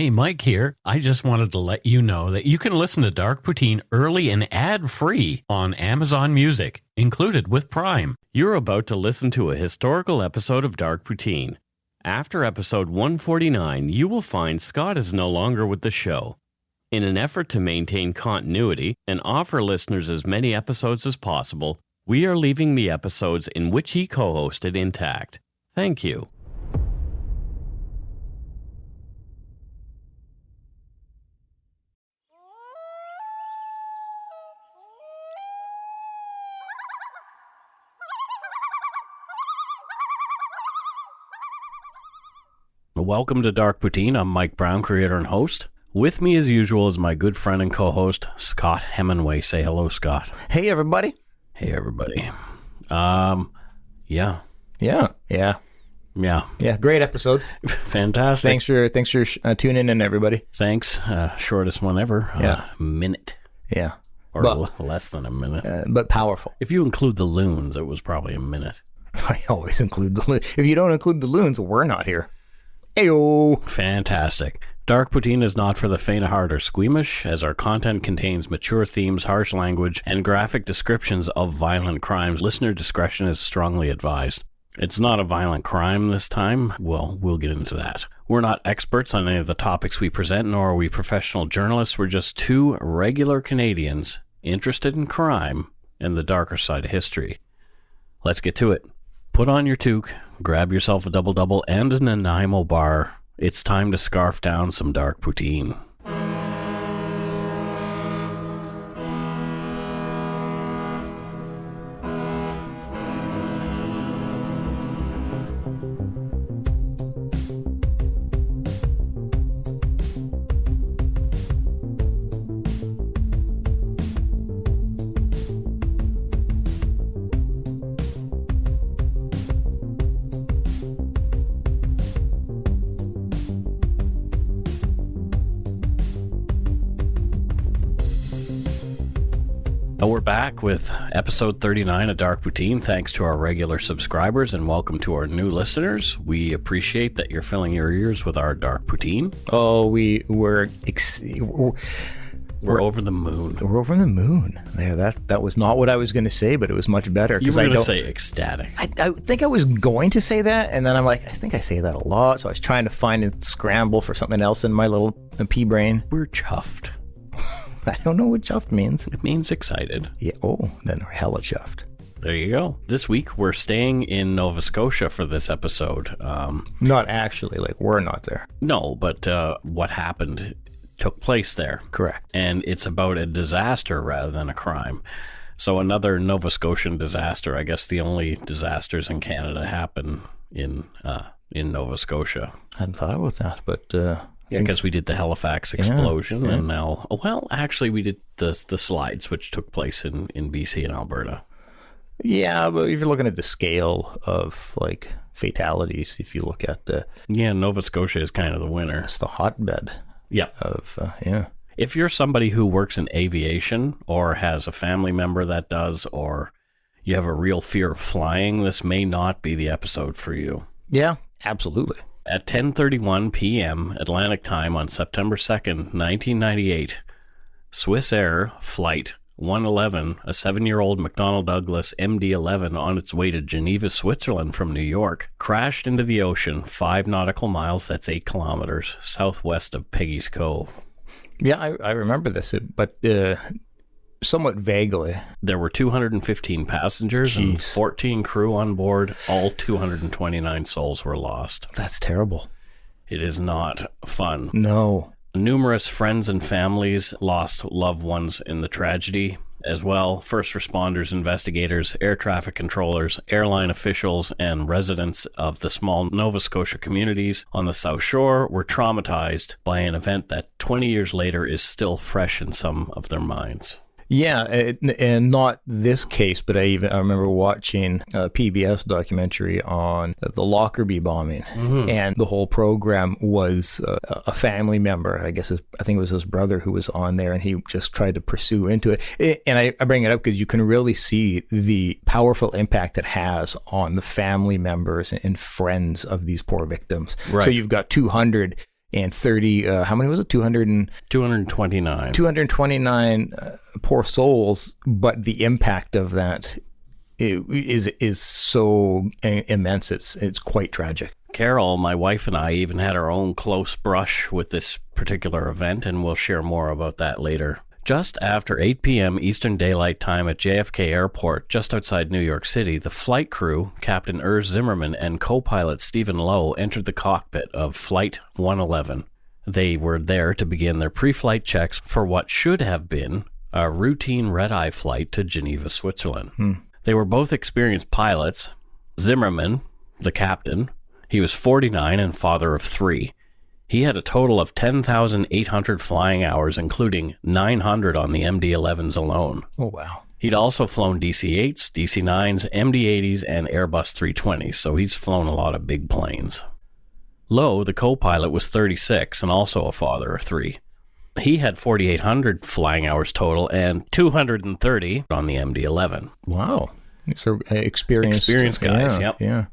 Hey, Mike here. I just wanted to let you know that you can listen to Dark Poutine early and ad-free on Amazon Music, included with Prime. You're about to listen to a historical episode of Dark Poutine. After episode 149, you will find Scott is no longer with the show. In an effort to maintain continuity and offer listeners as many episodes as possible, we are leaving the episodes in which he co-hosted intact. Thank you. Welcome to Dark Poutine. I'm Mike Brown, creator and host. With me, as usual, is my good friend and co-host, Scott Hemingway. Say hello, Scott. Hey, everybody. Hey, everybody. Yeah. Great episode. Fantastic. Thanks for tuning in, everybody. Thanks. Shortest one ever. Minute. Yeah. Or less than a minute. But powerful. If you include the loons, it was probably a minute. I always include the loons. If you don't include the loons, we're not here. Ayo. Fantastic. Dark Poutine is not for the faint of heart or squeamish, as our content contains mature themes, harsh language, and graphic descriptions of violent crimes. Listener discretion is strongly advised. It's not a violent crime this time. Well, we'll get into that. We're not experts on any of the topics we present, nor are we professional journalists. We're just two regular Canadians interested in crime and the darker side of history. Let's get to it. Put on your toque, grab yourself a double-double and an Nanaimo bar. It's time to scarf down some dark poutine. We're back with episode 39 of Dark Poutine. Thanks to our regular subscribers and welcome to our new listeners. We appreciate that you're filling your ears with our Dark Poutine. Oh, we're over the moon. We're over the moon. There, that was not what I was going to say, but it was much better. You were going to say ecstatic. I think I was going to say that, and then I'm like, I think I say that a lot, so I was trying to find and scramble for something else in my little pea brain. We're chuffed. I don't know what chuffed means. It means excited. Yeah. Oh, then we're hella chuffed. There you go. This week, we're staying in Nova Scotia for this episode. Not actually, like we're not there. No, but what happened took place there. Correct. And it's about a disaster rather than a crime. So another Nova Scotian disaster. I guess the only disasters in Canada happen in Nova Scotia. I hadn't thought about that, but... Yeah, because we did the Halifax explosion, and now, well, actually, we did the slides, which took place in BC and Alberta. Yeah, but if you're looking at the scale of, like, fatalities, if you look at the... Yeah, Nova Scotia is kind of the winner. It's the hotbed. Yeah. If you're somebody who works in aviation or has a family member that does, or you have a real fear of flying, this may not be the episode for you. Yeah, absolutely. At 10:31 p.m. Atlantic time on September 2nd, 1998, SwissAir Flight 111, a 7-year-old McDonnell Douglas MD-11 on its way to Geneva, Switzerland from New York, crashed into the ocean 5 nautical miles, that's 8 kilometers, southwest of Peggy's Cove. Yeah, I remember this, but somewhat vaguely. There were 215 passengers and 14 crew on board. All 229 souls were lost. That's terrible. It is not fun. No. Numerous friends and families lost loved ones in the tragedy as well. First responders, investigators, air traffic controllers, airline officials, and residents of the small Nova Scotia communities on the South Shore were traumatized by an event that 20 years later is still fresh in some of their minds. Yeah, and not this case, but I remember watching a PBS documentary on the Lockerbie bombing, and the whole program was a family member. I think it was his brother who was on there, and he just tried to pursue into it. And I bring it up because you can really see the powerful impact it has on the family members and friends of these poor victims. Right. So you've got 200 and 30, how many was it? 229. 229 poor souls, but the impact of that is so immense. It's quite tragic. Carol, my wife, and I even had our own close brush with this particular event, and we'll share more about that later. Just after 8 p.m. Eastern Daylight Time at JFK Airport, just outside New York City, the flight crew, Captain Urs Zimmerman and co-pilot Stephen Lowe, entered the cockpit of Flight 111. They were there to begin their pre-flight checks for what should have been a routine red-eye flight to Geneva, Switzerland. They were both experienced pilots. Zimmerman, the captain, he was 49 and father of 3. He had a total of 10,800 flying hours, including 900 on the MD-11s alone. Oh, wow. He'd also flown DC-8s, DC-9s, MD-80s, and Airbus 320s, so he's flown a lot of big planes. Lowe, the co-pilot, was 36 and also a father of 3. He had 4,800 flying hours total and 230 on the MD-11. Wow. So experienced guys, yep. Yeah.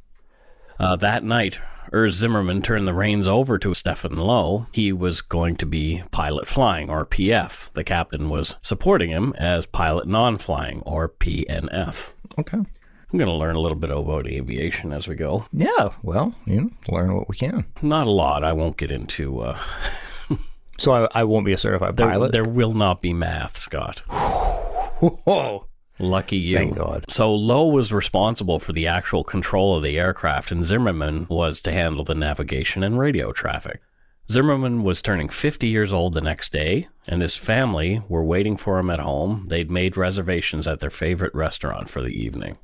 That night, Urs Zimmerman turned the reins over to Stephen Lowe. He was going to be pilot flying, or PF. The captain was supporting him as pilot non-flying, or PNF. Okay. I'm going to learn a little bit about aviation as we go. Yeah, well, learn what we can. Not a lot. I won't get into... So I won't be a certified pilot? There will not be math, Scott. Whoa. Lucky you. Thank God. So Lowe was responsible for the actual control of the aircraft, and Zimmerman was to handle the navigation and radio traffic. Zimmerman was turning 50 years old the next day, and his family were waiting for him at home. They'd made reservations at their favorite restaurant for the evening.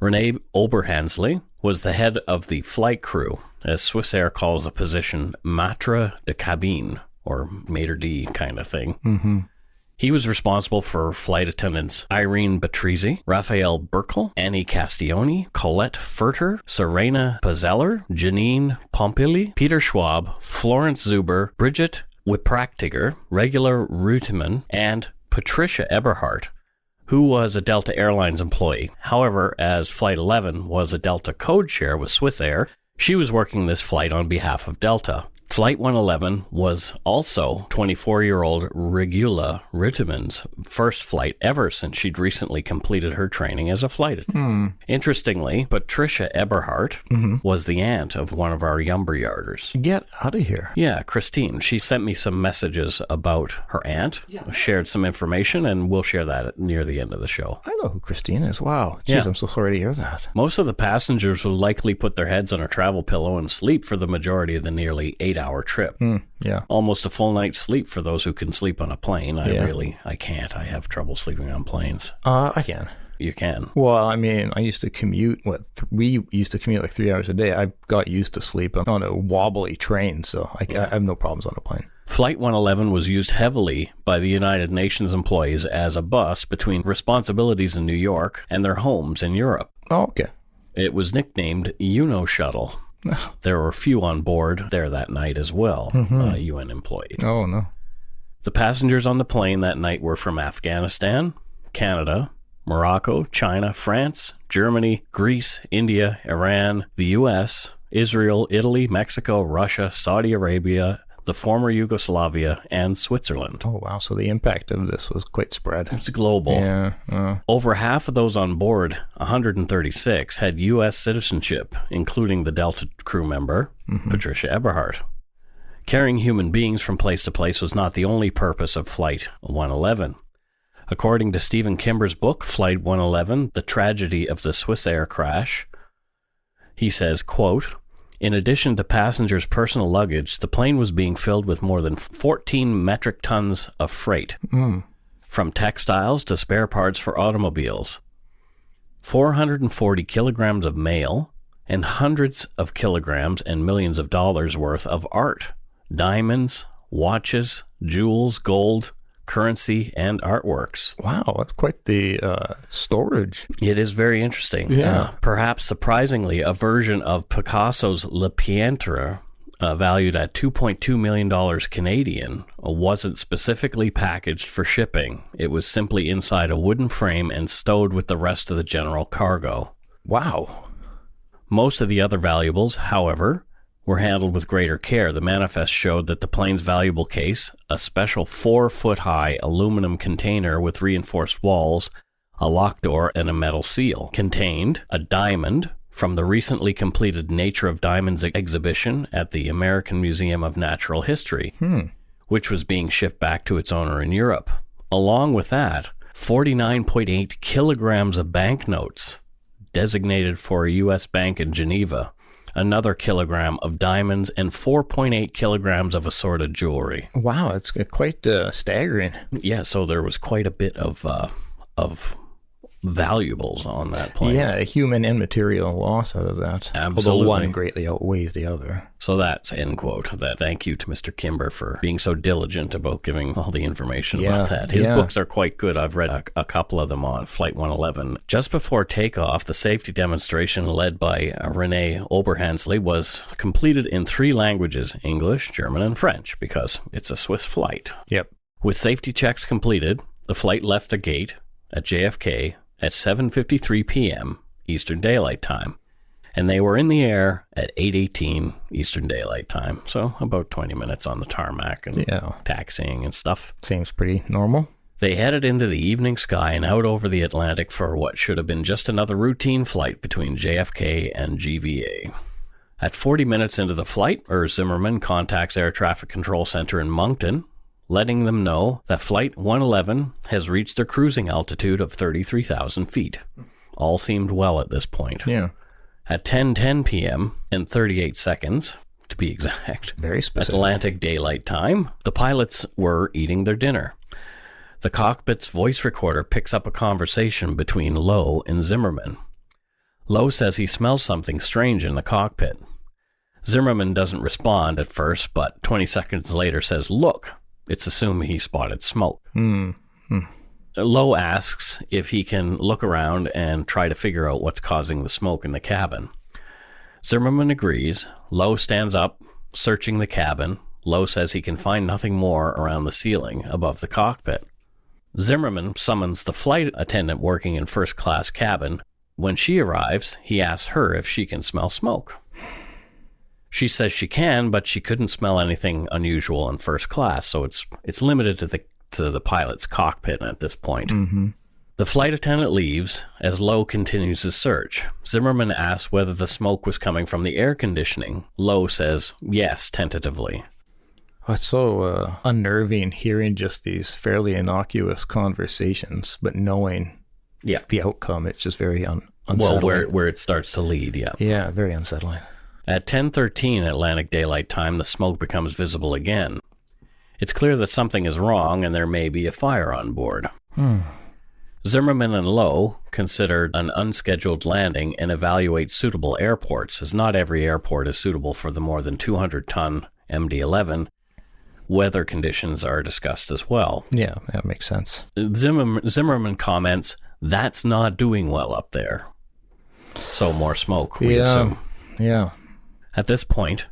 Renee Oberhansley was the head of the flight crew, as SwissAir calls the position maitre de cabine, or maitre d' kind of thing. He was responsible for flight attendants Irene Batrizzi, Raphael Burkle, Annie Castioni, Colette Furter, Serena Pazeller, Janine Pompili, Peter Schwab, Florence Zuber, Bridget Wipraktiger, Regular Ruteman, and Patricia Eberhardt, who was a Delta Airlines employee. However, as Flight 11 was a Delta code share with SwissAir, she was working this flight on behalf of Delta. Flight 111 was also 24-year-old Regula Ritteman's first flight ever since she'd recently completed her training as a flight attendant. Interestingly, Patricia Eberhardt was the aunt of one of our Yumberyarders. Get out of here. Yeah, Christine. She sent me some messages about her aunt, shared some information, and we'll share that near the end of the show. I know who Christine is. Wow. Jeez, Yeah. I'm so sorry to hear that. Most of the passengers will likely put their heads on a travel pillow and sleep for the majority of the nearly 8-hour trip. Yeah. Almost a full night's sleep for those who can sleep on a plane. I can't. I have trouble sleeping on planes. I can. You can. Well, I mean, I used to commute, we used to commute like 3 hours a day. I got used to sleep on a wobbly train, so I have no problems on a plane. Flight 111 was used heavily by the United Nations employees as a bus between responsibilities in New York and their homes in Europe. Oh, okay. It was nicknamed UNO Shuttle. There were a few on board there that night as well, UN employees. Oh, no. The passengers on the plane that night were from Afghanistan, Canada, Morocco, China, France, Germany, Greece, India, Iran, the US, Israel, Italy, Mexico, Russia, Saudi Arabia, the former Yugoslavia, and Switzerland. Oh, wow. So the impact of this was quite spread. It's global. Yeah. Over half of those on board, 136, had U.S. citizenship, including the Delta crew member, Patricia Eberhardt. Carrying human beings from place to place was not the only purpose of Flight 111. According to Stephen Kimber's book, Flight 111, The Tragedy of the SwissAir Crash, he says, quote, in addition to passengers' personal luggage, the plane was being filled with more than 14 metric tons of freight, from textiles to spare parts for automobiles, 440 kilograms of mail, and hundreds of kilograms and millions of dollars worth of art, diamonds, watches, jewels, gold, currency, and artworks. Wow, that's quite the storage. It is very interesting. Yeah. Perhaps surprisingly, a version of Picasso's Le Peintre, valued at $2.2 million Canadian, wasn't specifically packaged for shipping. It was simply inside a wooden frame and stowed with the rest of the general cargo. Wow. Most of the other valuables, however, were handled with greater care. The manifest showed that the plane's valuable case, a special 4-foot-high aluminum container with reinforced walls, a lock door, and a metal seal, contained a diamond from the recently completed Nature of Diamonds exhibition at the American Museum of Natural History, which was being shipped back to its owner in Europe. Along with that, 49.8 kilograms of banknotes designated for a U.S. bank in Geneva, another kilogram of diamonds, and 4.8 kilograms of assorted jewelry. Wow, it's quite staggering. Yeah, so there was quite a bit of valuables on that plane. Yeah, a human and material loss out of that. Absolutely. Although one greatly outweighs the other. So that's end quote. That thank you to Mr. Kimber for being so diligent about giving all the information about that. His books are quite good. I've read a couple of them on Flight 111. Just before takeoff, the safety demonstration led by René Oberhansley was completed in 3 languages, English, German, and French, because it's a Swiss flight. Yep. With safety checks completed, the flight left the gate at JFK at 7:53 p.m. Eastern Daylight Time, and they were in the air at 8:18 Eastern Daylight Time, so about 20 minutes on the tarmac and taxiing and stuff. Seems pretty normal. They headed into the evening sky and out over the Atlantic for what should have been just another routine flight between JFK and GVA. At 40 minutes into the flight, Zimmerman contacts Air Traffic Control Center in Moncton, letting them know that Flight 111 has reached a cruising altitude of 33,000 feet. All seemed well at this point. Yeah. At 10:10 p.m. and 38 seconds, to be exact, very specific, Atlantic Daylight Time, the pilots were eating their dinner. The cockpit's voice recorder picks up a conversation between Lowe and Zimmerman. Lowe says he smells something strange in the cockpit. Zimmerman doesn't respond at first, but 20 seconds later says, "Look." It's assumed he spotted smoke. Lowe asks if he can look around and try to figure out what's causing the smoke in the cabin. Zimmerman agrees. Lowe stands up, searching the cabin. Lowe says he can find nothing more around the ceiling above the cockpit. Zimmerman summons the flight attendant working in first-class cabin. When she arrives, he asks her if she can smell smoke. She says she can, but she couldn't smell anything unusual in first class, so it's limited to the pilot's cockpit at this point. The flight attendant leaves as Lowe continues his search. Zimmerman asks whether the smoke was coming from the air conditioning. Lowe says yes, tentatively. It's so unnerving hearing just these fairly innocuous conversations, but knowing the outcome, it's just very unsettling. Well, where it starts to lead, Yeah, very unsettling. At 10:13 Atlantic Daylight Time, the smoke becomes visible again. It's clear that something is wrong and there may be a fire on board. Zimmerman and Lowe consider an unscheduled landing and evaluate suitable airports, as not every airport is suitable for the more than 200-ton MD-11. Weather conditions are discussed as well. Yeah, that makes sense. Zimmerman comments, "That's not doing well up there." So more smoke, we assume. Yeah. At this point,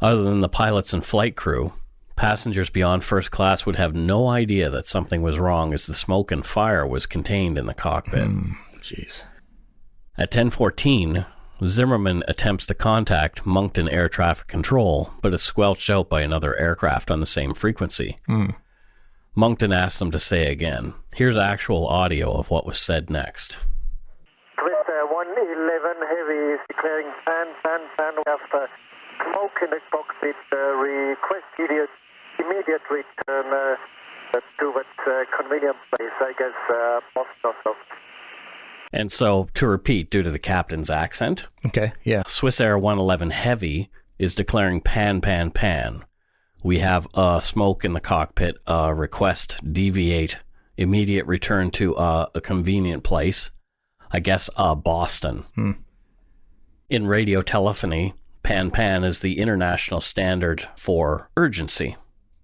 other than the pilots and flight crew, passengers beyond first class would have no idea that something was wrong, as the smoke and fire was contained in the cockpit. Jeez. At 10:14, Zimmerman attempts to contact Moncton Air Traffic Control, but is squelched out by another aircraft on the same frequency. Moncton asks them to say again. Here's actual audio of what was said next. SwissAir 111 Heavy is declaring pan after smoke in the cockpit. Request immediate return to that convenient place, I guess, Moscow. And so, to repeat, due to the captain's accent, okay, yeah, SwissAir 111 Heavy is declaring pan. We have smoke in the cockpit, request deviate, immediate return to a convenient place, I guess Boston. In radio telephony, pan is the international standard for urgency.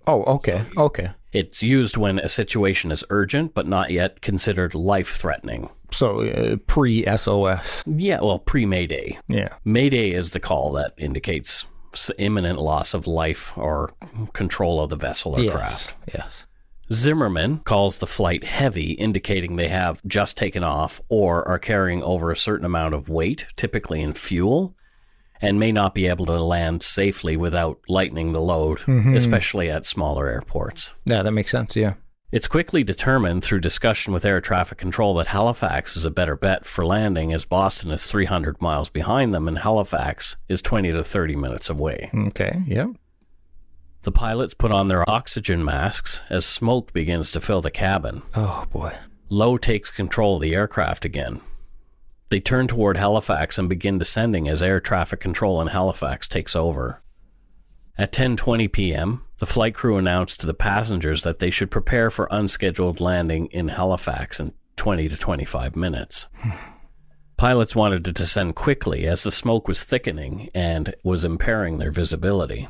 Oh, okay. It's used when a situation is urgent, but not yet considered life-threatening. So, pre-SOS. Yeah, well, pre-Mayday. Yeah. Mayday is the call that indicates imminent loss of life or control of the vessel or craft. Yes. Zimmerman calls the flight heavy, indicating they have just taken off or are carrying over a certain amount of weight, typically in fuel. and may not be able to land safely without lightening the load, especially at smaller airports. Yeah, that makes sense, yeah. It's quickly determined through discussion with air traffic control that Halifax is a better bet for landing, as Boston is 300 miles behind them and Halifax is 20 to 30 minutes away. Okay, yeah. The pilots put on their oxygen masks as smoke begins to fill the cabin. Oh, boy. Lowe takes control of the aircraft again. They turn toward Halifax and begin descending as air traffic control in Halifax takes over. At 10:20 p.m., the flight crew announced to the passengers that they should prepare for unscheduled landing in Halifax in 20 to 25 minutes. Pilots wanted to descend quickly as the smoke was thickening and was impairing their visibility.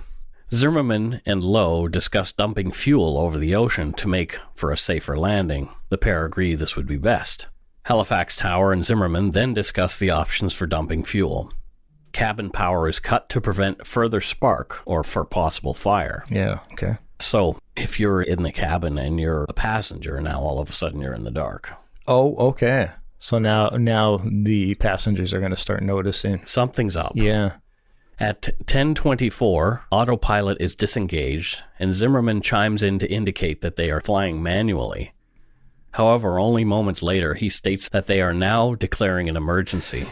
Zimmerman and Lowe discussed dumping fuel over the ocean to make for a safer landing. The pair agreed this would be best. Halifax Tower and Zimmerman then discussed the options for dumping fuel. Cabin power is cut to prevent further spark or for possible fire. Yeah, okay. So if you're in the cabin and you're a passenger, now all of a sudden you're in the dark. Oh, okay. So now the passengers are going to start noticing. Something's up. Yeah. At 10:24, autopilot is disengaged, and Zimmerman chimes in to indicate that they are flying manually. However, only moments later, he states that they are now declaring an emergency.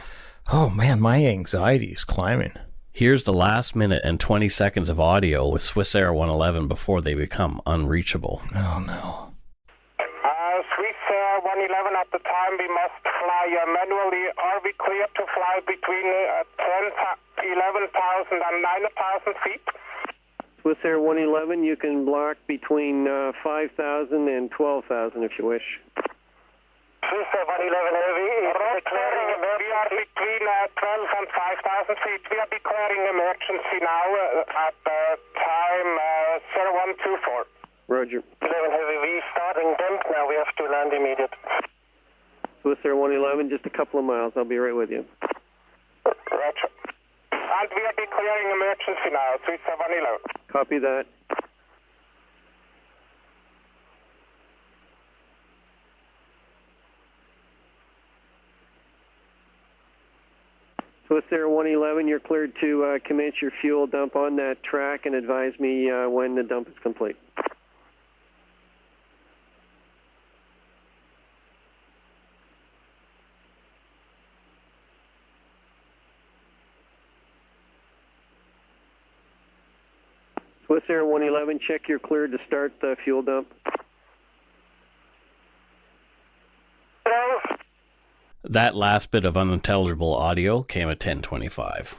Oh, man, my anxiety is climbing. Here's the last minute and 20 seconds of audio with SwissAir 111 before they become unreachable. Oh, no. SwissAir 111, at the time we must fly manually. Are we clear to fly between 11,000 and 9,000 feet? SwissAir 111, you can block between 5,000 and 12,000 if you wish. SwissAir 111 Heavy is declaring we are between 12 and 5,000 feet. We are declaring emergency now at time 0124. Roger. 11 Heavy, we starting dump now. We have to land immediate. SwissAir 111, just a couple of miles. I'll be right with you. Roger. And we are declaring emergency now. SwissAir 111. Copy that. SwissAir 111, you're cleared to commence your fuel dump on that track and advise me when the dump is complete. SwissAir 111, check you're cleared to start the fuel dump. That last bit of unintelligible audio came at 10:25.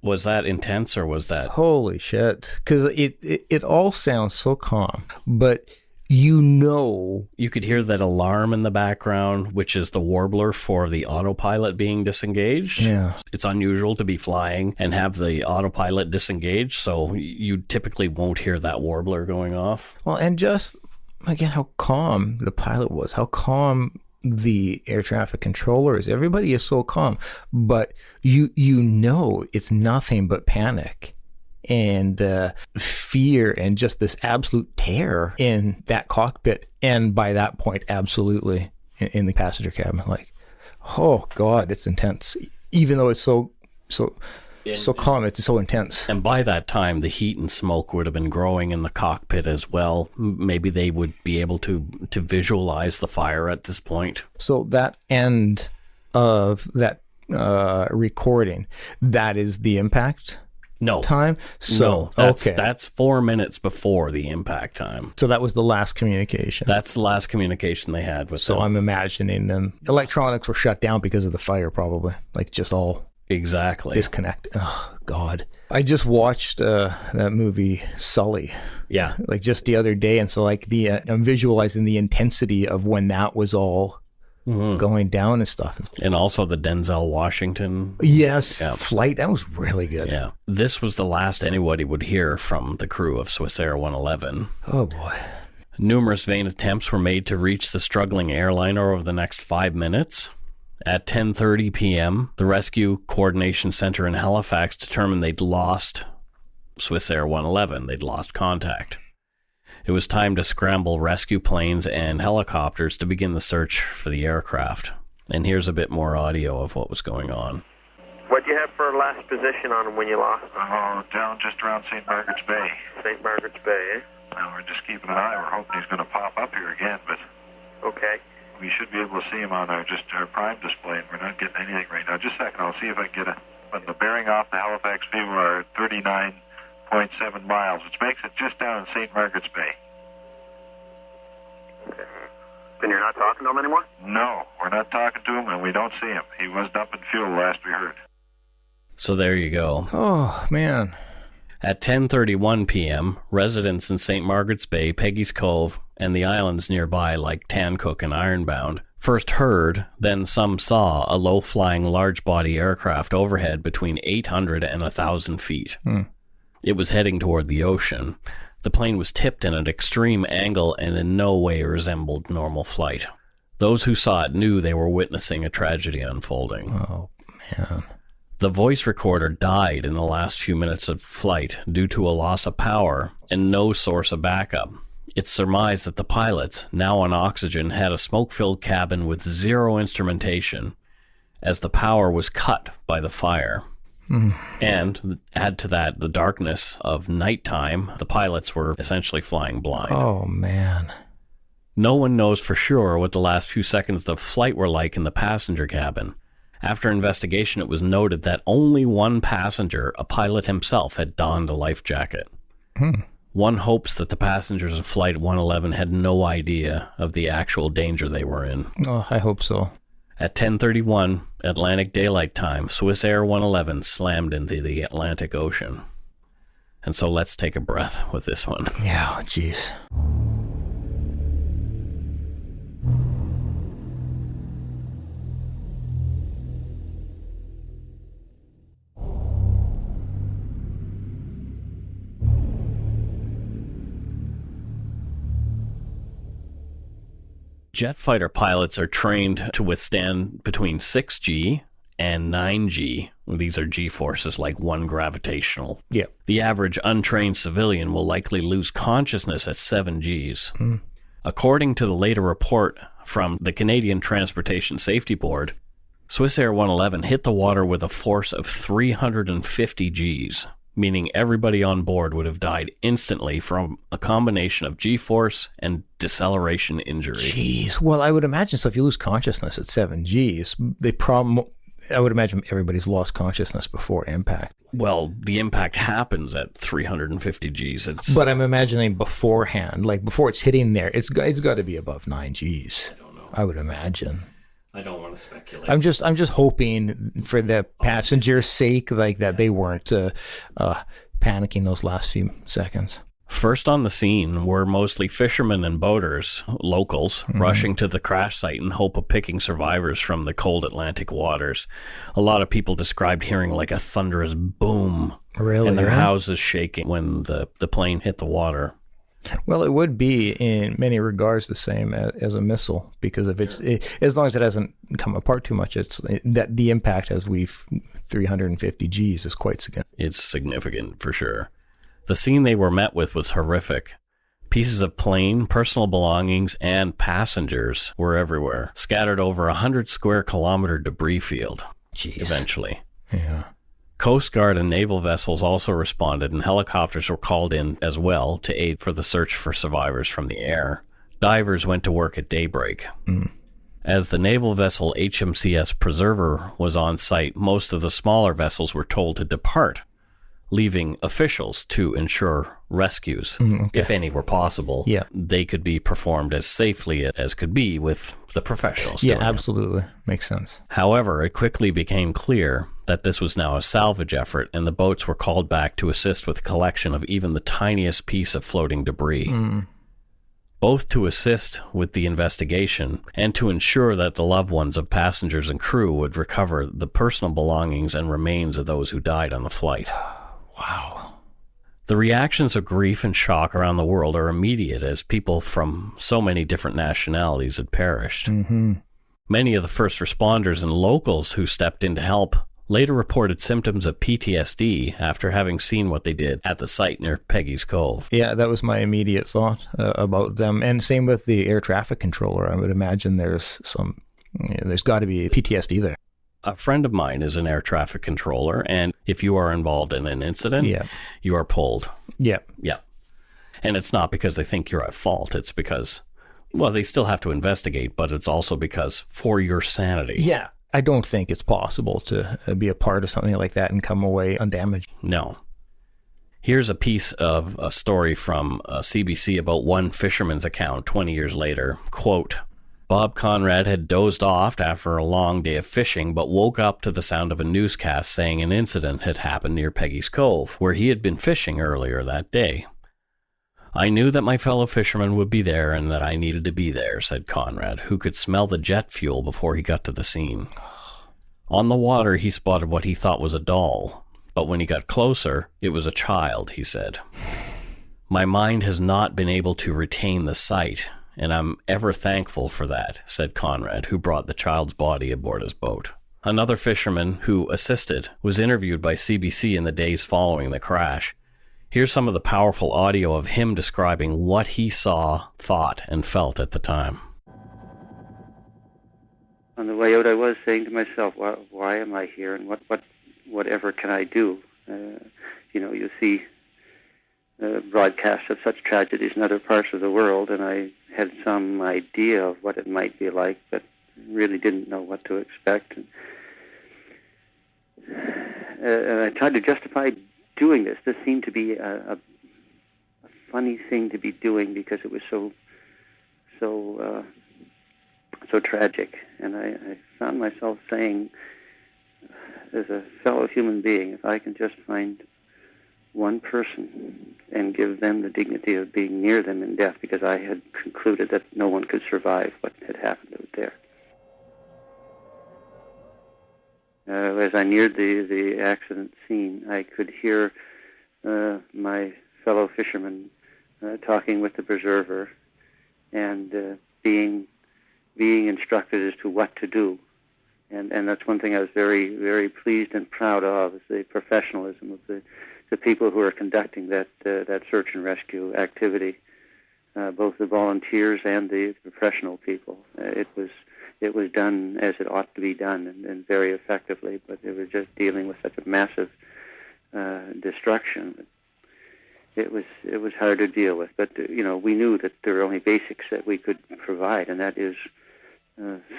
Was that intense or was that... Holy shit. Because it all sounds so calm, but you could hear that alarm in the background, which is the warbler for the autopilot being disengaged. Yeah. It's unusual to be flying and have the autopilot disengaged, so you typically won't hear that warbler going off. Well, and just, again, how calm the pilot was, how calm the air traffic controller is. Everybody is so calm, but you know it's nothing but panic and fear and just this absolute terror in that cockpit, and by that point absolutely in the passenger cabin. Like, oh god, it's intense, even though it's so calm, it's so intense. And by that time the heat and smoke would have been growing in the cockpit as well. Maybe they would be able to visualize the fire at this point. So that end of that recording, that is the impact time? So no, that's 4 minutes before the impact time. So that was the last communication. That's the last communication they had with them. So I'm imagining them. Electronics were shut down because of the fire, probably. Like, just all exactly disconnect. Oh god. I just watched that movie Sully. Yeah. Like just the other day, and so like I'm visualizing the intensity of when that was all going down and stuff. And also the Denzel Washington flight. That was really good. Yeah. This was the last anybody would hear from the crew of SwissAir 111. Oh boy. Numerous vain attempts were made to reach the struggling airliner over the next 5 minutes. At 10:30 p.m., the Rescue Coordination Center in Halifax determined they'd lost SwissAir 111. They'd lost contact. It was time to scramble rescue planes and helicopters to begin the search for the aircraft. And here's a bit more audio of what was going on. What do you have for last position on them when you lost? Oh, down just around St. Margaret's Bay. St. Margaret's Bay, eh? Well, we're just keeping an eye. We're hoping he's going to pop up here again, but Okay. we should be able to see him on our prime display, and we're not getting anything right now. Just a second, I'll see if I can get the bearing off the Halifax view are 39.7 miles, which makes it just down in St. Margaret's Bay. Okay. Then you're not talking to him anymore? No, we're not talking to him, and we don't see him. He was dumping fuel last we heard. So there you go. Oh, man. At 10:31 p.m., residents in St. Margaret's Bay, Peggy's Cove, and the islands nearby like Tancook and Ironbound first heard, then some saw, a low-flying large-body aircraft overhead between 800 and 1,000 feet. It was heading toward the ocean. The plane was tipped in an extreme angle and in no way resembled normal flight. Those who saw it knew they were witnessing a tragedy unfolding. Oh, man. The voice recorder died in the last few minutes of flight due to a loss of power and no source of backup. It's surmised that the pilots, now on oxygen, had a smoke-filled cabin with zero instrumentation, as the power was cut by the fire. And add to that the darkness of nighttime, the pilots were essentially flying blind. Oh, man. No one knows for sure what the last few seconds of flight were like in the passenger cabin. After investigation, it was noted that only one passenger, a pilot himself, had donned a life jacket. One hopes that the passengers of Flight 111 had no idea of the actual danger they were in. Oh, I hope so. At 10:31 Atlantic Daylight Time, SwissAir 111 slammed into the Atlantic Ocean. And so let's take a breath with this one. Yeah, jeez. Jet fighter pilots are trained to withstand between 6G and 9G. These are G-forces like 1 gravitational. Yeah. The average untrained civilian will likely lose consciousness at 7 Gs. According to the later report from the Canadian Transportation Safety Board, SwissAir 111 hit the water with a force of 350 Gs, meaning everybody on board would have died instantly from a combination of G-force and deceleration injury. Jeez. Well, I would imagine, so if you lose consciousness at 7 Gs, I would imagine everybody's lost consciousness before impact. Well, the impact happens at 350 Gs. But I'm imagining beforehand, like before it's hitting there, it's got to be above 9 Gs. I don't know. I would imagine. I don't want to speculate. I'm just hoping for the passenger's sake, like that they weren't panicking those last few seconds. First on the scene were mostly fishermen and boaters, locals, rushing to the crash site in hope of picking survivors from the cold Atlantic waters. A lot of people described hearing like a thunderous boom, Really? and their Yeah? houses shaking when the plane hit the water. Well, it would be in many regards the same as a missile, because if as long as it hasn't come apart too much, that the impact as 350 Gs is quite significant. It's significant for sure. The scene they were met with was horrific. Pieces of plane, personal belongings, and passengers were everywhere, scattered over 100 square kilometer debris field. Jeez. Eventually. Yeah. Coast Guard and naval vessels also responded, and helicopters were called in as well to aid for the search for survivors from the air. Divers went to work at daybreak. As the naval vessel HMCS Preserver was on site, most of the smaller vessels were told to depart, leaving officials to ensure rescues, if any were possible. Yeah. They could be performed as safely as could be with the professionals. Yeah, doing it. absolutely. Makes sense. However, it quickly became clear that this was now a salvage effort, and the boats were called back to assist with the collection of even the tiniest piece of floating debris. Both to assist with the investigation and to ensure that the loved ones of passengers and crew would recover the personal belongings and remains of those who died on the flight. Wow. The reactions of grief and shock around the world are immediate, as people from so many different nationalities had perished. Many of the first responders and locals who stepped in to help later reported symptoms of PTSD after having seen what they did at the site near Peggy's Cove. Yeah, that was my immediate thought about them. And same with the air traffic controller. I would imagine there's got to be PTSD there. A friend of mine is an air traffic controller, and if you are involved in an incident, you are pulled. Yeah. And it's not because they think you're at fault. It's because, well, they still have to investigate, but it's also because for your sanity. Yeah. I don't think it's possible to be a part of something like that and come away undamaged. No. Here's a piece of a story from CBC about one fisherman's account 20 years later. Quote, Bob Conrad had dozed off after a long day of fishing, but woke up to the sound of a newscast saying an incident had happened near Peggy's Cove, where he had been fishing earlier that day. I knew that my fellow fishermen would be there and that I needed to be there, said Conrad, who could smell the jet fuel before he got to the scene. On the water, he spotted what he thought was a doll, but when he got closer, it was a child, he said. My mind has not been able to retain the sight, and I'm ever thankful for that, said Conrad, who brought the child's body aboard his boat. Another fisherman who assisted was interviewed by CBC in the days following the crash. Here's some of the powerful audio of him describing what he saw, thought, and felt at the time. On the way out, I was saying to myself, why am I here, and whatever can I do? You see broadcasts of such tragedies in other parts of the world, and I had some idea of what it might be like, but really didn't know what to expect. And I tried to justify doing this. This seemed to be a funny thing to be doing because it was so tragic. And I found myself saying, as a fellow human being, if I can just find one person and give them the dignity of being near them in death, because I had concluded that no one could survive what had happened out there. As I neared the accident scene, I could hear my fellow fishermen talking with the preserver and being instructed as to what to do. And that's one thing I was very, very pleased and proud of, is the professionalism of the people who are conducting that search and rescue activity, both the volunteers and the professional people. It was done as it ought to be done, and very effectively, but it was just dealing with such a massive destruction. It was hard to deal with, but we knew that there were only basics that we could provide, and that is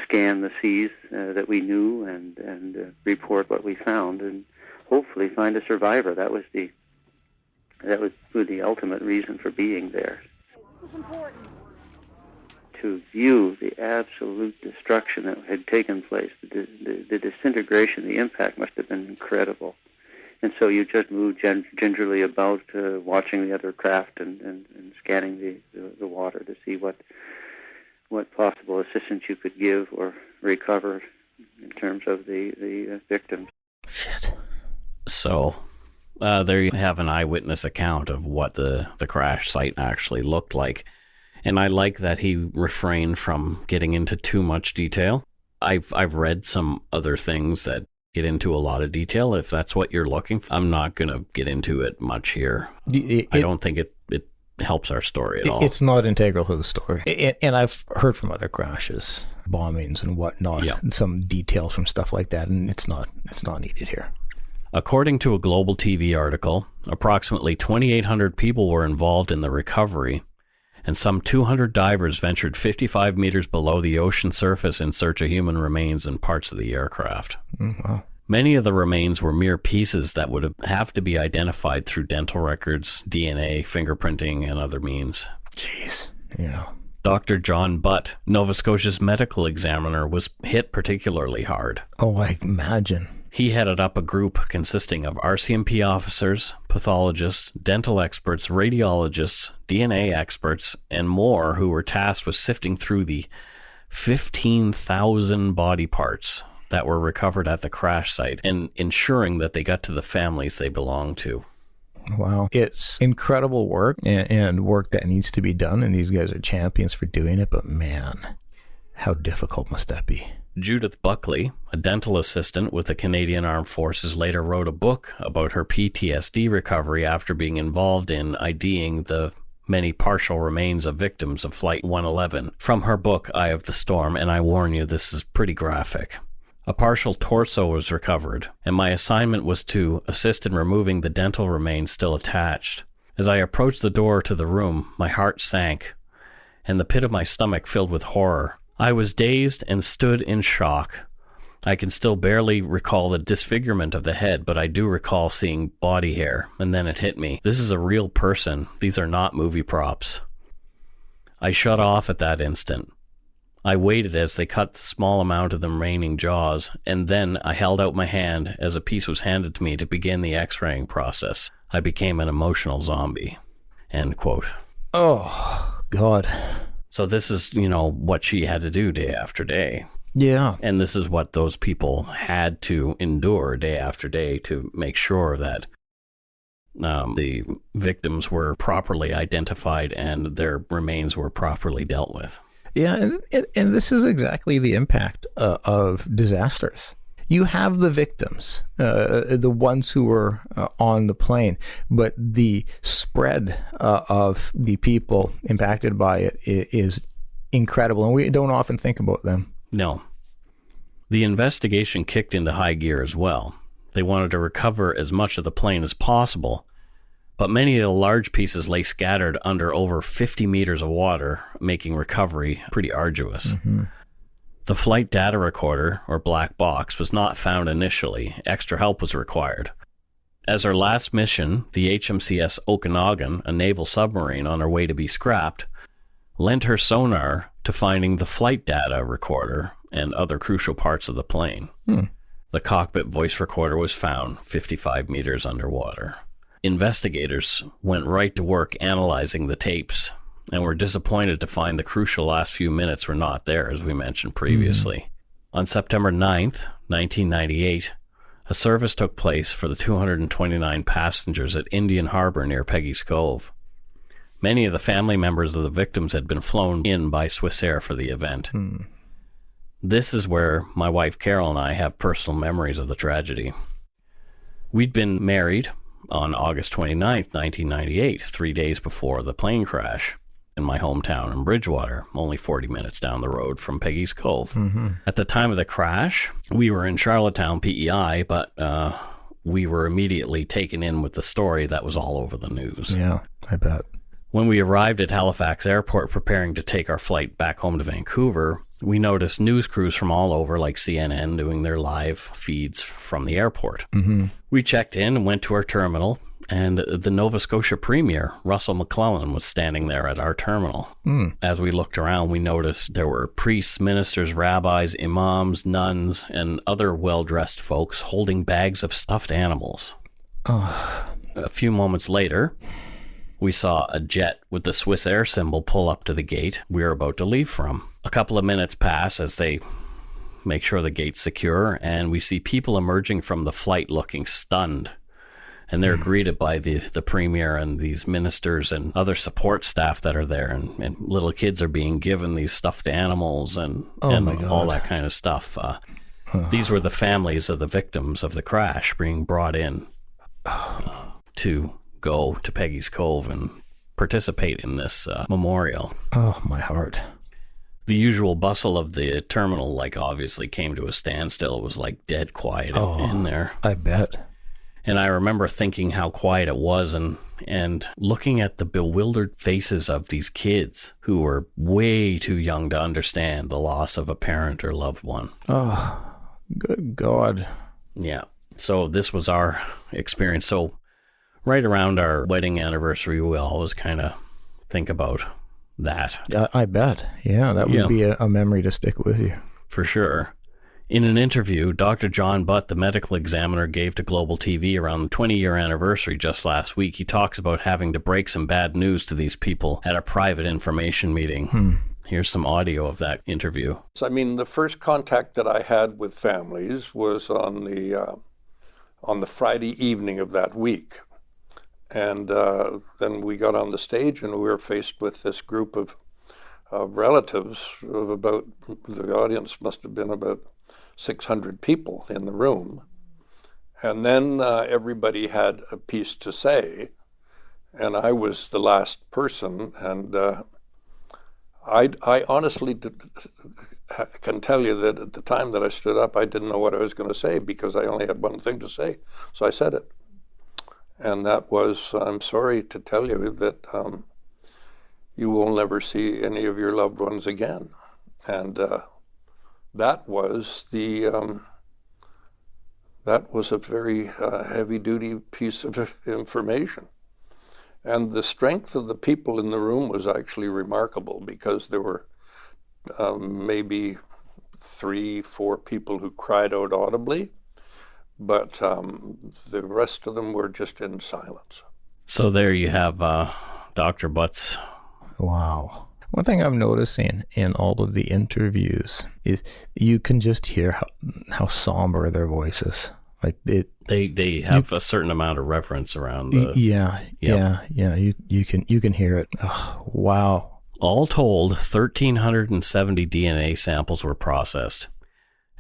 scan the seas that we knew and report what we found, and hopefully find a survivor. That was the ultimate reason for being there. This is important. To view the absolute destruction that had taken place, the disintegration, the impact must have been incredible. And so you just moved gingerly about, watching the other craft and scanning the water to see what possible assistance you could give or recover in terms of the victims. Shit. So there you have an eyewitness account of what the crash site actually looked like. And I like that he refrained from getting into too much detail. I've read some other things that get into a lot of detail. If that's what you're looking for, I'm not going to get into it much here. I don't think it helps our story at all. It's not integral to the story. And I've heard from other crashes, bombings and whatnot, and some details from stuff like that, and it's not needed here. According to a Global TV article, approximately 2,800 people were involved in the recovery, and some 200 divers ventured 55 meters below the ocean surface in search of human remains and parts of the aircraft. Wow. Many of the remains were mere pieces that would have to be identified through dental records, DNA, fingerprinting, and other means. Jeez. Yeah. Dr. John Butt, Nova Scotia's medical examiner, was hit particularly hard. Oh, I imagine. He headed up a group consisting of RCMP officers, pathologists, dental experts, radiologists, DNA experts, and more, who were tasked with sifting through the 15,000 body parts that were recovered at the crash site and ensuring that they got to the families they belonged to. Wow. It's incredible work and work that needs to be done, and these guys are champions for doing it, but man, how difficult must that be? Judith Buckley, a dental assistant with the Canadian Armed Forces, later wrote a book about her PTSD recovery after being involved in IDing the many partial remains of victims of Flight 111. From her book, Eye of the Storm, and I warn you, this is pretty graphic. A partial torso was recovered, and my assignment was to assist in removing the dental remains still attached. As I approached the door to the room, my heart sank, and the pit of my stomach filled with horror. I was dazed and stood in shock. I can still barely recall the disfigurement of the head, but I do recall seeing body hair, and then it hit me. This is a real person. These are not movie props. I shut off at that instant. I waited as they cut the small amount of the remaining jaws, and then I held out my hand as a piece was handed to me to begin the x-raying process. I became an emotional zombie. End quote. Oh, God. So this is, what she had to do day after day. Yeah. And this is what those people had to endure day after day to make sure that the victims were properly identified and their remains were properly dealt with. Yeah, and this is exactly the impact of disasters. You have the victims, the ones who were on the plane, but the spread of the people impacted by it is incredible, and we don't often think about them. No. The investigation kicked into high gear as well. They wanted to recover as much of the plane as possible, but many of the large pieces lay scattered under over 50 meters of water, making recovery pretty arduous. Mm-hmm. The flight data recorder, or black box, was not found initially. Extra help was required. As our last mission, the HMCS Okanagan, a naval submarine on her way to be scrapped, lent her sonar to finding the flight data recorder and other crucial parts of the plane. The cockpit voice recorder was found 55 meters underwater. Investigators went right to work analyzing the tapes and were disappointed to find the crucial last few minutes were not there, as we mentioned previously. On September 9th, 1998, a service took place for the 229 passengers at Indian Harbor near Peggy's Cove. Many of the family members of the victims had been flown in by SwissAir for the event. This is where my wife Carol and I have personal memories of the tragedy. We'd been married on August 29th, 1998, 3 days before the plane crash, in my hometown in Bridgewater, only 40 minutes down the road from Peggy's Cove. At the time of the crash, we were in Charlottetown, PEI, but we were immediately taken in with the story that was all over the news. Yeah, I bet. When we arrived at Halifax Airport preparing to take our flight back home to Vancouver, we noticed news crews from all over, like CNN, doing their live feeds from the airport. We checked in and went to our terminal, and the Nova Scotia Premier, Russell McClellan, was standing there at our terminal. As we looked around, we noticed there were priests, ministers, rabbis, imams, nuns, and other well-dressed folks holding bags of stuffed animals. A few moments later, we saw a jet with the SwissAir symbol pull up to the gate we were about to leave from. A couple of minutes pass as they make sure the gate's secure, and we see people emerging from the flight looking stunned. And they're greeted by the premier and these ministers and other support staff that are there, and little kids are being given these stuffed animals and all that kind of stuff. These were the families of the victims of the crash being brought in to go to Peggy's Cove and participate in this memorial. Oh, my heart. The usual bustle of the terminal, obviously came to a standstill. It was dead quiet in there. I bet. And I remember thinking how quiet it was and looking at the bewildered faces of these kids who were way too young to understand the loss of a parent or loved one. Oh, good God. Yeah. So this was our experience. So right around our wedding anniversary, we always kind of think about that. I bet. Yeah, that would be a memory to stick with you. For sure. In an interview, Dr. John Butt, the medical examiner, gave to Global TV around the 20-year anniversary just last week, he talks about having to break some bad news to these people at a private information meeting. Here's some audio of that interview. I mean, the first contact that I had with families was on the Friday evening of that week. And then we got on the stage and we were faced with this group of relatives of about, the audience must have been about 600 people in the room. And then everybody had a piece to say, and I was the last person, and I honestly I can tell you that at the time that I stood up, I didn't know what I was going to say because I only had one thing to say. So I said it. And that was, I'm sorry to tell you that you will never see any of your loved ones again. And that was a very heavy-duty piece of information. And the strength of the people in the room was actually remarkable because there were maybe 3-4 people who cried out audibly, but the rest of them were just in silence. So there you have Dr. Butts. Wow. One thing I'm noticing in all of the interviews is you can just hear how somber their voices. Like they have a certain amount of reverence around. Yeah. You can hear it. Oh, wow. All told, 1,370 DNA samples were processed.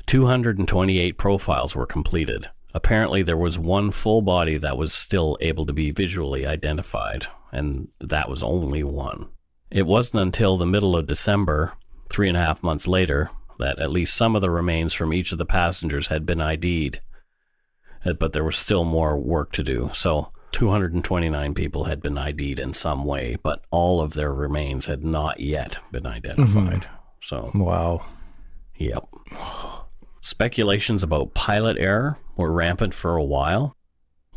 228 profiles were completed. Apparently, there was one full body that was still able to be visually identified, and that was only one. It wasn't until the middle of December, 3.5 months later, that at least some of the remains from each of the passengers had been ID'd. But there was still more work to do, so 229 people had been ID'd in some way, but all of their remains had not yet been identified. So, wow. Yep. Speculations about pilot error were rampant for a while.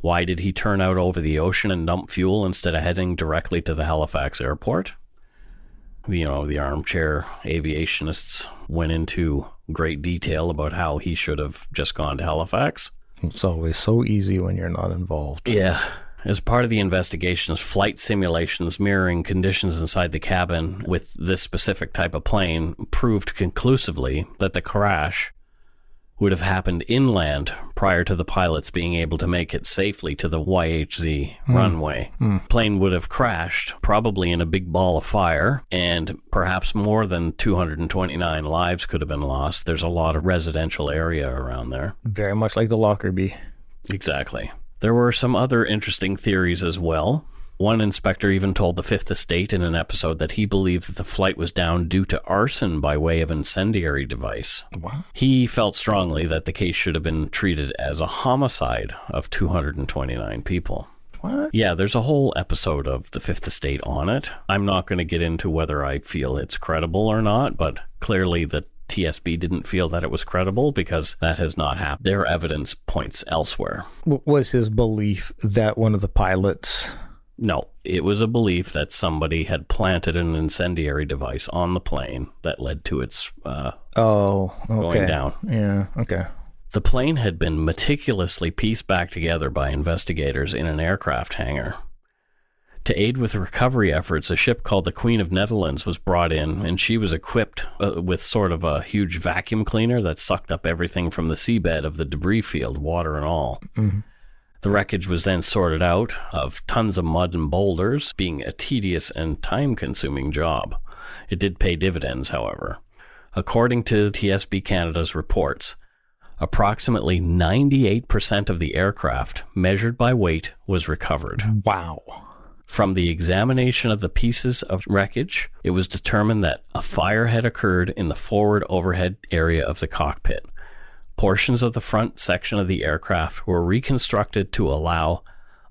Why did he turn out over the ocean and dump fuel instead of heading directly to the Halifax airport? The armchair aviationists went into great detail about how he should have just gone to Halifax. It's always so easy when you're not involved. Yeah. As part of the investigations, flight simulations mirroring conditions inside the cabin with this specific type of plane proved conclusively that the crash would have happened inland prior to the pilots being able to make it safely to the YHZ runway. Plane would have crashed, probably in a big ball of fire, and perhaps more than 229 lives could have been lost. There's a lot of residential area around there. Very much like the Lockerbie. Exactly. There were some other interesting theories as well. One inspector even told the Fifth Estate in an episode that he believed that the flight was down due to arson by way of incendiary device. What? He felt strongly that the case should have been treated as a homicide of 229 people. What? Yeah, there's a whole episode of the Fifth Estate on it. I'm not going to get into whether I feel it's credible or not, but clearly the TSB didn't feel that it was credible because that has not happened. Their evidence points elsewhere. Was his belief that one of the pilots... No, it was a belief that somebody had planted an incendiary device on the plane that led to its going down. Yeah, okay. The plane had been meticulously pieced back together by investigators in an aircraft hangar. To aid with recovery efforts, a ship called the Queen of Netherlands was brought in, and she was equipped with sort of a huge vacuum cleaner that sucked up everything from the seabed of the debris field, water and all. Mm-hmm. The wreckage was then sorted out of tons of mud and boulders, being a tedious and time-consuming job. It did pay dividends, however. According to TSB Canada's reports, approximately 98% of the aircraft, measured by weight, was recovered. Wow. From the examination of the pieces of wreckage, it was determined that a fire had occurred in the forward overhead area of the cockpit. Portions of the front section of the aircraft were reconstructed to allow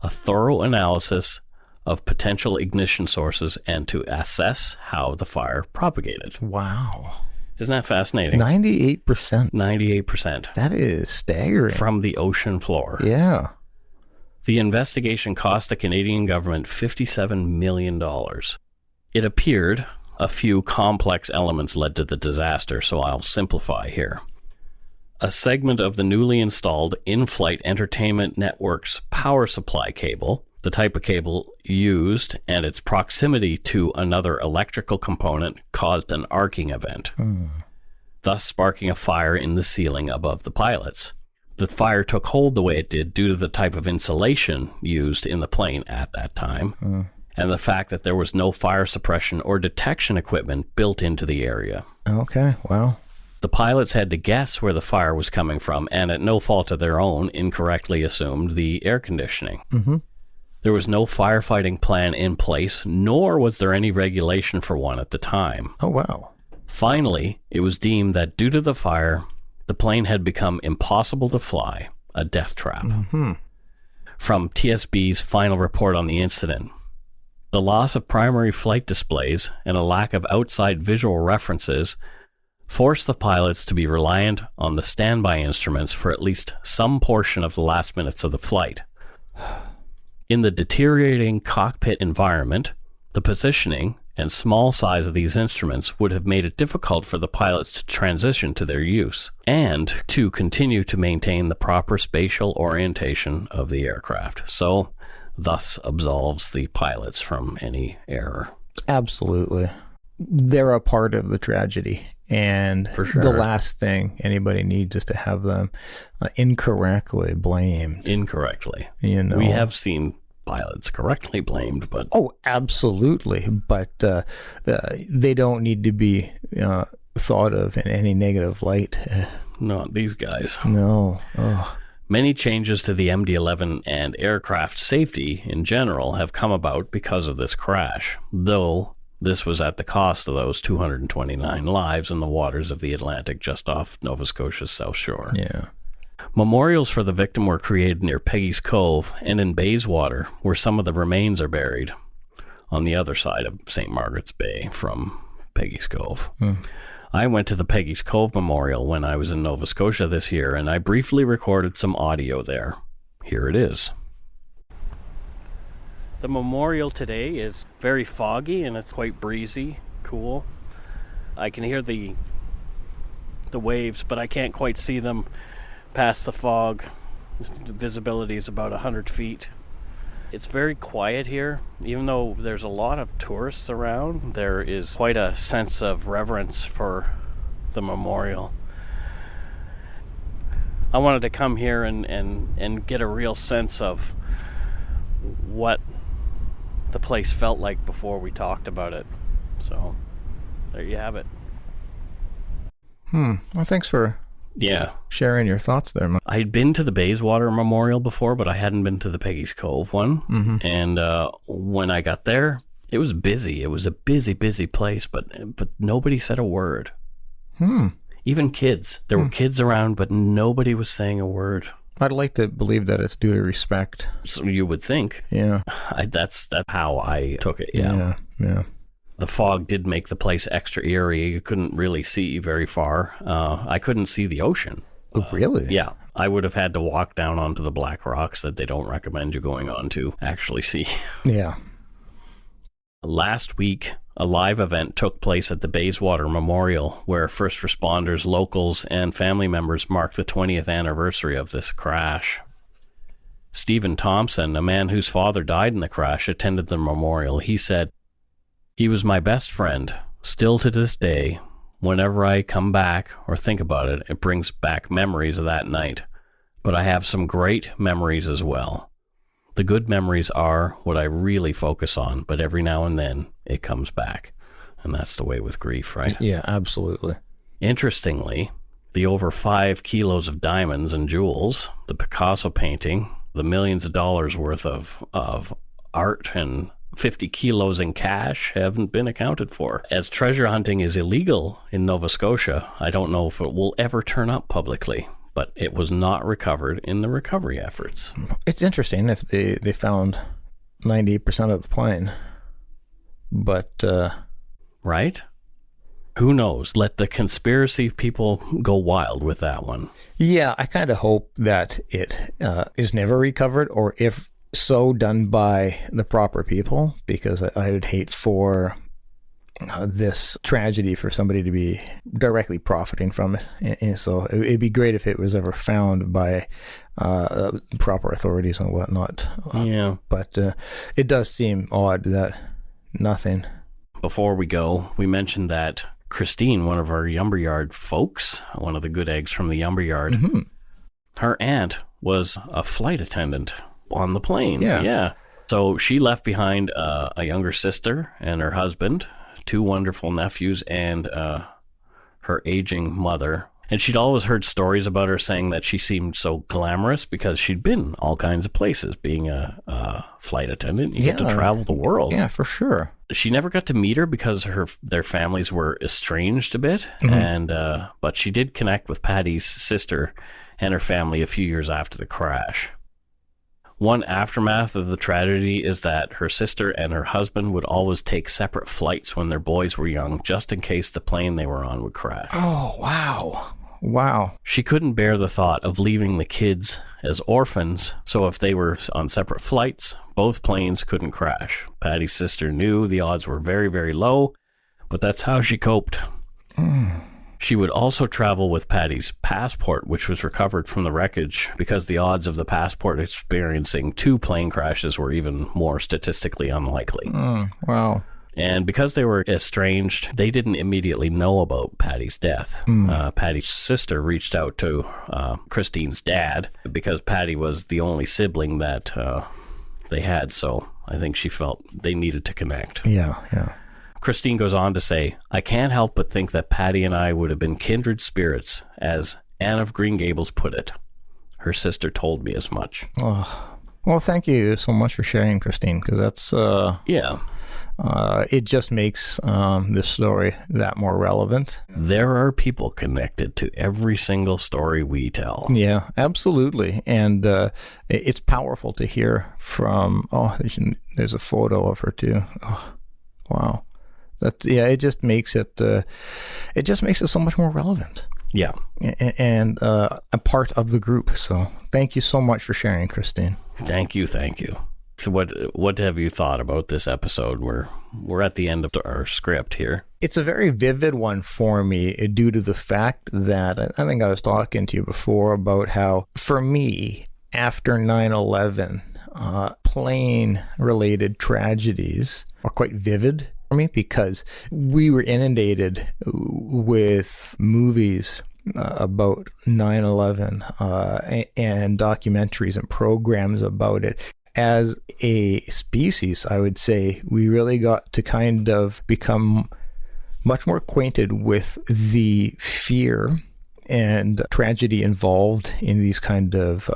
a thorough analysis of potential ignition sources and to assess how the fire propagated. Wow. Isn't that fascinating? 98%. 98%. That is staggering. From the ocean floor. Yeah. The investigation cost the Canadian government $57 million. It appeared a few complex elements led to the disaster, so I'll simplify here. A segment of the newly installed in-flight entertainment network's power supply cable, the type of cable used, and its proximity to another electrical component caused an arcing event, thus sparking a fire in the ceiling above the pilots. The fire took hold the way it did due to the type of insulation used in the plane at that time, and the fact that there was no fire suppression or detection equipment built into the area. Okay, well... The pilots had to guess where the fire was coming from and, at no fault of their own, incorrectly assumed the air conditioning. Mm-hmm. There was no firefighting plan in place, nor was there any regulation for one at the time. Oh, wow. Finally, it was deemed that due to the fire, the plane had become impossible to fly, a death trap. Mm-hmm. From TSB's final report on the incident, the loss of primary flight displays and a lack of outside visual references forced the pilots to be reliant on the standby instruments for at least some portion of the last minutes of the flight. In the deteriorating cockpit environment, the positioning and small size of these instruments would have made it difficult for the pilots to transition to their use and to continue to maintain the proper spatial orientation of the aircraft. So, thus absolves the pilots from any error. Absolutely. They're a part of the tragedy. And For sure. The last thing anybody needs is to have them incorrectly blamed. Incorrectly. You know, we have seen pilots correctly blamed, but... Oh, absolutely. But they don't need to be thought of in any negative light. Not these guys. No. Oh. Many changes to the MD-11 and aircraft safety in general have come about because of this crash, though this was at the cost of those 229 lives in the waters of the Atlantic just off Nova Scotia's south shore. Yeah. Memorials for the victim were created near Peggy's Cove and in Bayswater, where some of the remains are buried, on the other side of St. Margaret's Bay from Peggy's Cove. I went to the Peggy's Cove Memorial when I was in Nova Scotia this year, and I briefly recorded some audio there. Here it is. The memorial today is very foggy and it's quite breezy, cool. I can hear the waves, but I can't quite see them past the fog. The visibility is about 100 feet. It's very quiet here. Even though there's a lot of tourists around, there is quite a sense of reverence for the memorial. I wanted to come here and get a real sense of what the place felt like before we talked about it. So, there you have it. Well, thanks for sharing your thoughts there, Mike. I'd been to the Bayswater Memorial before, but I hadn't been to the Peggy's Cove one. Mm-hmm. And when I got there, it was busy. It was a busy place, but nobody said a word. Even kids. There were kids around, but nobody was saying a word. I'd like to believe that it's due to respect. So you would think. Yeah. That's how I took it, Yeah. The fog did make the place extra eerie. You couldn't really see very far. I couldn't see the ocean. Oh, really? Yeah. I would have had to walk down onto the black rocks that they don't recommend you going on to actually see. Yeah. Last week, a live event took place at the Bayswater Memorial where first responders, locals, and family members marked the 20th anniversary of this crash. Stephen Thompson, a man whose father died in the crash, attended the memorial. He said, "He was my best friend. Still to this day, whenever I come back or think about it, it brings back memories of that night. But I have some great memories as well. The good memories are what I really focus on, but every now and then it comes back." And that's the way with grief, right? Yeah, absolutely. Interestingly, the over 5 kilos of diamonds and jewels, the Picasso painting, the millions of dollars worth of art and 50 kilos in cash haven't been accounted for. As treasure hunting is illegal in Nova Scotia, I don't know if it will ever turn up publicly, but it was not recovered in the recovery efforts. It's interesting if they found 98% of the plane. But, right? Who knows? Let the conspiracy people go wild with that one. Yeah, I kind of hope that it is never recovered, or if so, done by the proper people, because I would hate for this tragedy for somebody to be directly profiting from it. And so it'd be great if it was ever found by proper authorities and whatnot. Yeah. But it does seem odd that nothing. Before we go, we mentioned that Christine, one of our Yumberyard folks, one of the good eggs from the Yumberyard, her aunt was a flight attendant on the plane. Yeah. So she left behind a younger sister and her husband, 2 wonderful nephews, and her aging mother. And she'd always heard stories about her saying that she seemed so glamorous because she'd been all kinds of places. Being a flight attendant, you get to travel the world. Yeah, for sure. She never got to meet her because their families were estranged a bit, but she did connect with Patty's sister and her family a few years after the crash. One aftermath of the tragedy is that her sister and her husband would always take separate flights when their boys were young, just in case the plane they were on would crash. Oh, wow. Wow. She couldn't bear the thought of leaving the kids as orphans, so if they were on separate flights, both planes couldn't crash. Patty's sister knew the odds were very, very low, but that's how she coped. She would also travel with Patty's passport, which was recovered from the wreckage, because the odds of the passport experiencing 2 plane crashes were even more statistically unlikely. Wow. And because they were estranged, they didn't immediately know about Patty's death. Patty's sister reached out to Christine's dad because Patty was the only sibling that they had, so I think she felt they needed to connect. Yeah. Christine goes on to say, I can't help but think that Patty and I would have been kindred spirits, as Anne of Green Gables put it. Her sister told me as much. Oh. Well, thank you so much for sharing, Christine, because that's... it just makes this story that more relevant. There are people connected to every single story we tell. Yeah, absolutely. And it's powerful to hear from... there's a photo of her, too. Oh, wow. It just makes it so much more relevant. Yeah. And a part of the group. So thank you so much for sharing, Christine. Thank you. So what have you thought about this episode? We're at the end of our script here. It's a very vivid one for me due to the fact that I think I was talking to you before about how, for me, after 9/11, plane-related tragedies are quite vivid for me because we were inundated with movies about 9/11 and documentaries and programs about it. As a species, I would say we really got to kind of become much more acquainted with the fear and tragedy involved in these kind of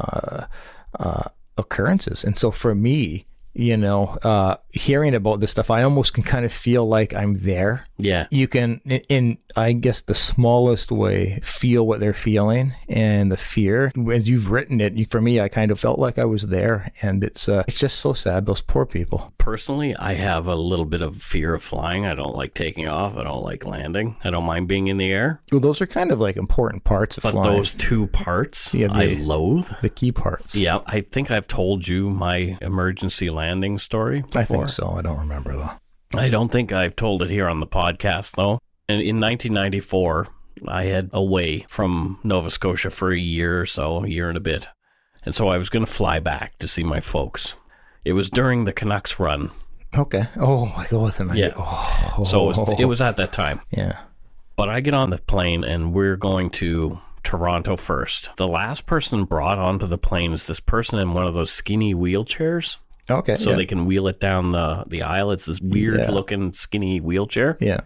occurrences. And so for me, hearing about this stuff, I almost can kind of feel like I'm there. Yeah. You can, in I guess the smallest way, feel what they're feeling and the fear. As you've written it, for me, I kind of felt like I was there, and it's just so sad. Those poor people. Personally, I have a little bit of fear of flying. I don't like taking off. I don't like landing. I don't mind being in the air. Well, those are kind of like important parts of flying. But those 2 parts, I loathe. The key parts. Yeah, I think I've told you my emergency landing story before. I think so. I don't remember, though. I don't think I've told it here on the podcast, though. And in 1994, I had away from Nova Scotia for a year or so, a year and a bit. And so I was going to fly back to see my folks. It was during the Canucks run. Okay. Oh, my God. So it was at that time. Yeah. But I get on the plane, and we're going to Toronto first. The last person brought onto the plane is this person in one of those skinny wheelchairs. Okay. So they can wheel it down the aisle. It's this weird looking skinny wheelchair. Yeah.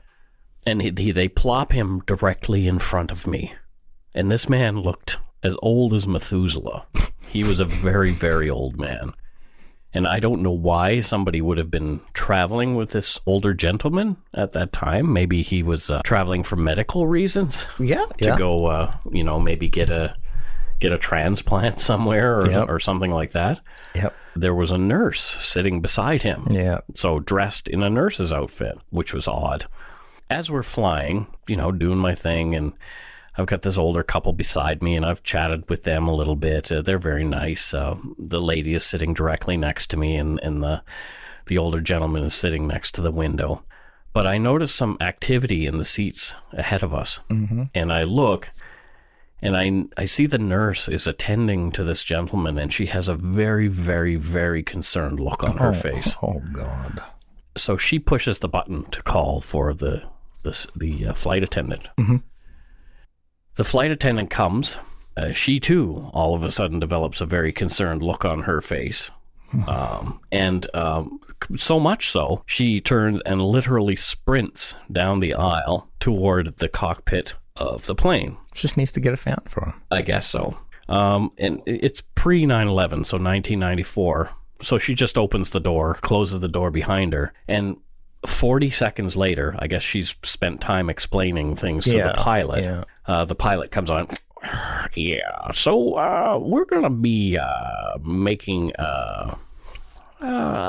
And they plop him directly in front of me. And this man looked as old as Methuselah. He was a very, very old man. And I don't know why somebody would have been traveling with this older gentleman at that time. Maybe he was traveling for medical reasons. Yeah. To go, maybe get a transplant somewhere or something like that. Yep. There was a nurse sitting beside him. Yeah. So dressed in a nurse's outfit, which was odd. As we're flying, doing my thing, and I've got this older couple beside me, and I've chatted with them a little bit. They're very nice. The lady is sitting directly next to me, and the older gentleman is sitting next to the window. But I noticed some activity in the seats ahead of us, and I look, and I see the nurse is attending to this gentleman, and she has a very, very, very concerned look on her face. Oh, God. So she pushes the button to call for the flight attendant. The flight attendant comes. She, too, all of a sudden develops a very concerned look on her face. So much so, she turns and literally sprints down the aisle toward the cockpit of the plane. Just needs to get a fan for him. I guess so. And it's pre 9/11, so 1994. So she just opens the door, closes the door behind her, and 40 seconds later, I guess she's spent time explaining things to the pilot. Yeah. The pilot comes on. Yeah, so we're going to be making a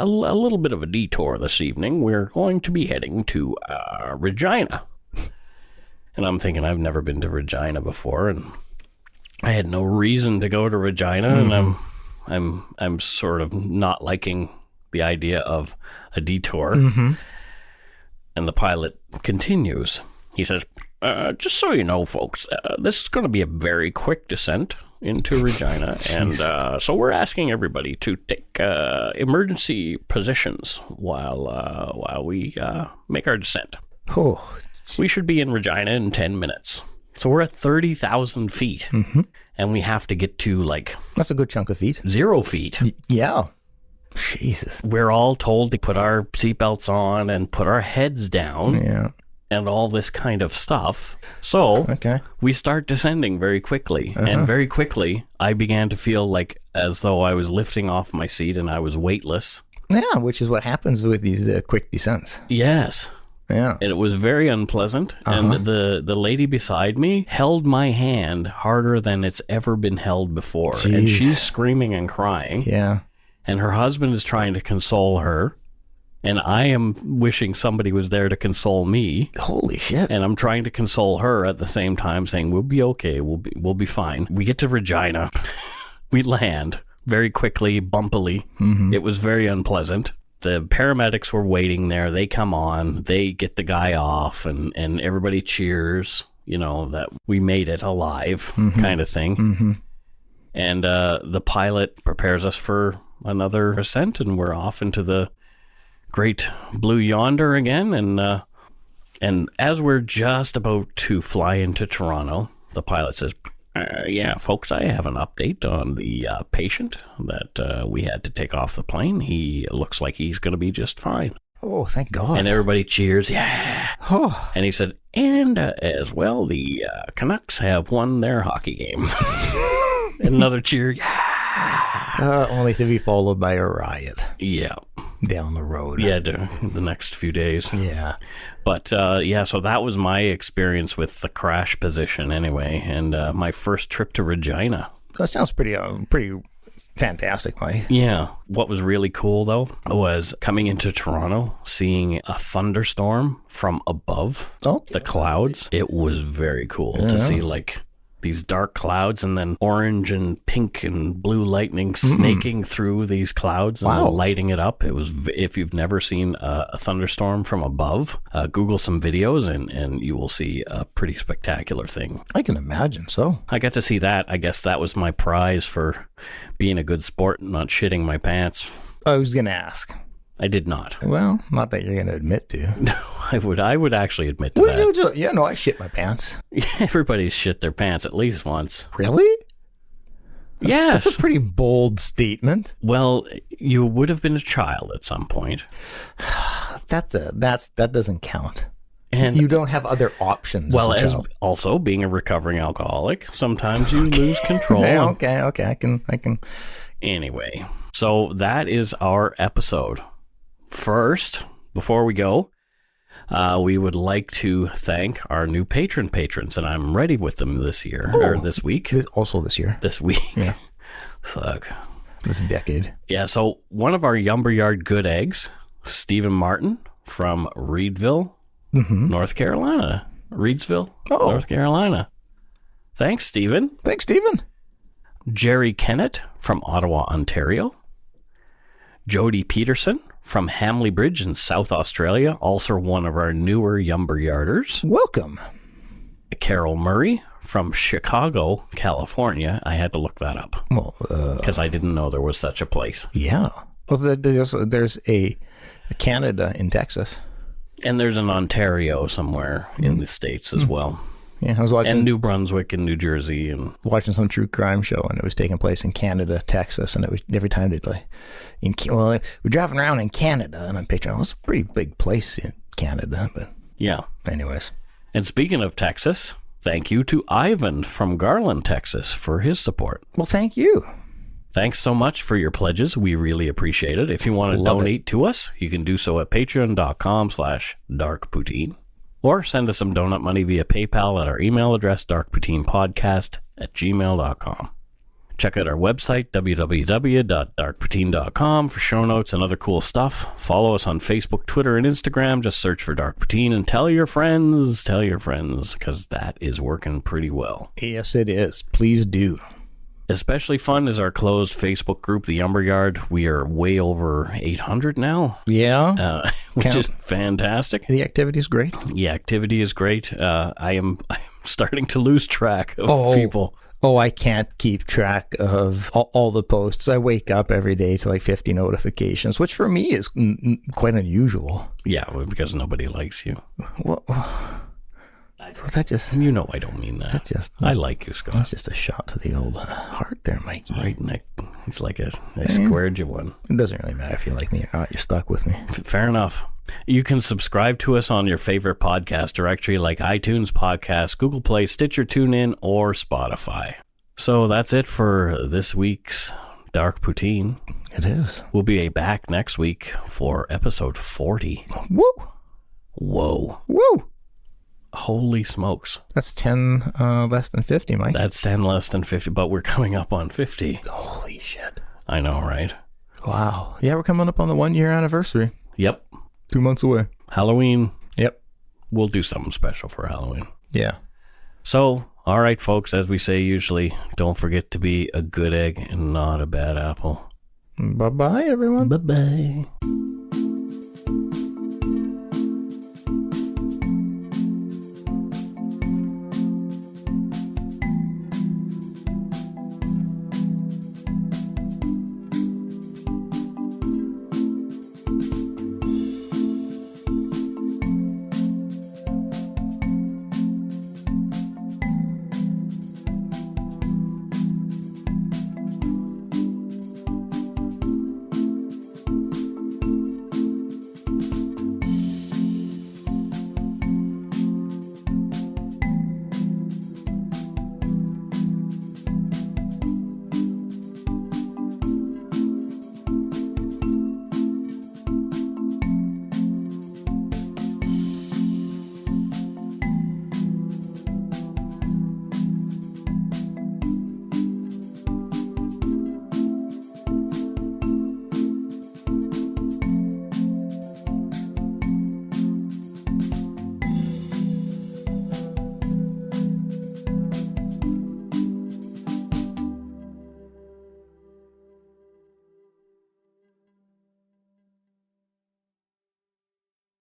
little bit of a detour this evening. We're going to be heading to Regina. And I'm thinking, I've never been to Regina before, and I had no reason to go to Regina, and I'm sort of not liking the idea of a detour. And the pilot continues. He says, just so you know, folks, this is going to be a very quick descent into Regina, and so we're asking everybody to take emergency positions while we make our descent. Oh, we should be in Regina in 10 minutes. So we're at 30,000 feet, and we have to get to, like... That's a good chunk of feet. 0 feet. Yeah. Jesus. We're all told to put our seatbelts on and put our heads down. Yeah. And all this kind of stuff. So we start descending very quickly. And very quickly, I began to feel like as though I was lifting off my seat and I was weightless. Yeah, which is what happens with these quick descents. Yes. Yeah. And it was very unpleasant. And the lady beside me held my hand harder than it's ever been held before. Jeez. And she's screaming and crying. Yeah. And her husband is trying to console her. And I am wishing somebody was there to console me. Holy shit. And I'm trying to console her at the same time, saying, we'll be okay. We'll be fine. We get to Regina. We land very quickly, bumpily. It was very unpleasant. The paramedics were waiting there. They come on. They get the guy off, and everybody cheers, you know, that we made it alive kind of thing. And the pilot prepares us for another ascent, and we're off into the great blue yonder again. And as we're just about to fly into Toronto, the pilot says, yeah, folks, I have an update on the patient that we had to take off the plane. He looks like he's going to be just fine. Oh, thank God. And everybody cheers. Yeah. Oh. And he said, and as well, the Canucks have won their hockey game. And another cheer. Yeah. Only to be followed by a riot. Yeah. Down the road. Yeah, the next few days. Yeah. But, yeah, so that was my experience with the crash position anyway, and my first trip to Regina. That sounds pretty fantastic, Mike. Yeah. What was really cool, though, was coming into Toronto, seeing a thunderstorm from above the clouds. It was very cool to see, like, these dark clouds and then orange and pink and blue lightning snaking through these clouds and then lighting it up. It was, if you've never seen a thunderstorm from above, Google some videos and you will see a pretty spectacular thing. I can imagine so. I got to see that. I guess that was my prize for being a good sport and not shitting my pants. I was going to ask. I did not. Well, not that you're going to admit to. No, I would actually admit to that. Yeah, no, I shit my pants. Everybody's shit their pants at least once. Really? Yes. That's a pretty bold statement. Well, you would have been a child at some point. That doesn't count. And you don't have other options. Well, as also being a recovering alcoholic, sometimes you lose control. Yeah, okay, I can. Anyway, so that is our episode. First, before we go, we would like to thank our new patrons, and I'm ready with them this year, or this week. Also this year. This week. Yeah. Fuck. This decade. Yeah, so one of our Yumberyard good eggs, Stephen Martin from Reedville, North Carolina. Reedsville, North Carolina. Thanks, Stephen. Thanks, Stephen. Jerry Kennett from Ottawa, Ontario. Jody Peterson from Hamley Bridge in South Australia, also one of our newer Yumberyarders. Welcome. Carol Murray from Chicago, California. I had to look that up. Well, because I didn't know there was such a place. Yeah. Well, there's a Canada in Texas. And there's an Ontario somewhere in the States as well. Yeah, I was watching... And New Brunswick and New Jersey. And watching some true crime show, and it was taking place in Canada, Texas, and it was every time they'd like... we're driving around in Canada, and I'm picturing, it's a pretty big place in Canada, but... Yeah. Anyways. And speaking of Texas, thank you to Ivan from Garland, Texas, for his support. Well, thank you. Thanks so much for your pledges. We really appreciate it. If you want to donate to us, you can do so at patreon.com/darkpoutine. Or send us some donut money via PayPal at our email address, darkpoutinepodcast@gmail.com. Check out our website, www.darkpoutine.com, for show notes and other cool stuff. Follow us on Facebook, Twitter, and Instagram. Just search for Dark Poutine and tell your friends, because that is working pretty well. Yes, it is. Please do. Especially fun is our closed Facebook group, The Umber Yard. We are way over 800 now. Yeah. Which is fantastic. The activity is great. The activity is great. I am starting to lose track of people. Oh, I can't keep track of all the posts. I wake up every day to like 50 notifications, which for me is quite unusual. Yeah, because nobody likes you. Well, that just... You know I don't mean that. That's just... I like you, Scott. That's just a shot to the old heart there, Mikey. Right, Nick. It's like I squared you one. It doesn't really matter if you like me or not. You're stuck with me. Fair enough. You can subscribe to us on your favorite podcast directory like iTunes Podcasts, Google Play, Stitcher, TuneIn, or Spotify. So that's it for this week's Dark Poutine. It is. We'll be back next week for episode 40. Woo! Whoa. Woo! Holy smokes. That's 10 less than 50, Mike. That's 10 less than 50, but we're coming up on 50. Holy shit. I know, right? Wow. Yeah, we're coming up on the 1-year anniversary. Yep. 2 months away. Halloween. Yep. We'll do something special for Halloween. Yeah. So, all right, folks, as we say usually, don't forget to be a good egg and not a bad apple. Bye-bye, everyone. Bye-bye.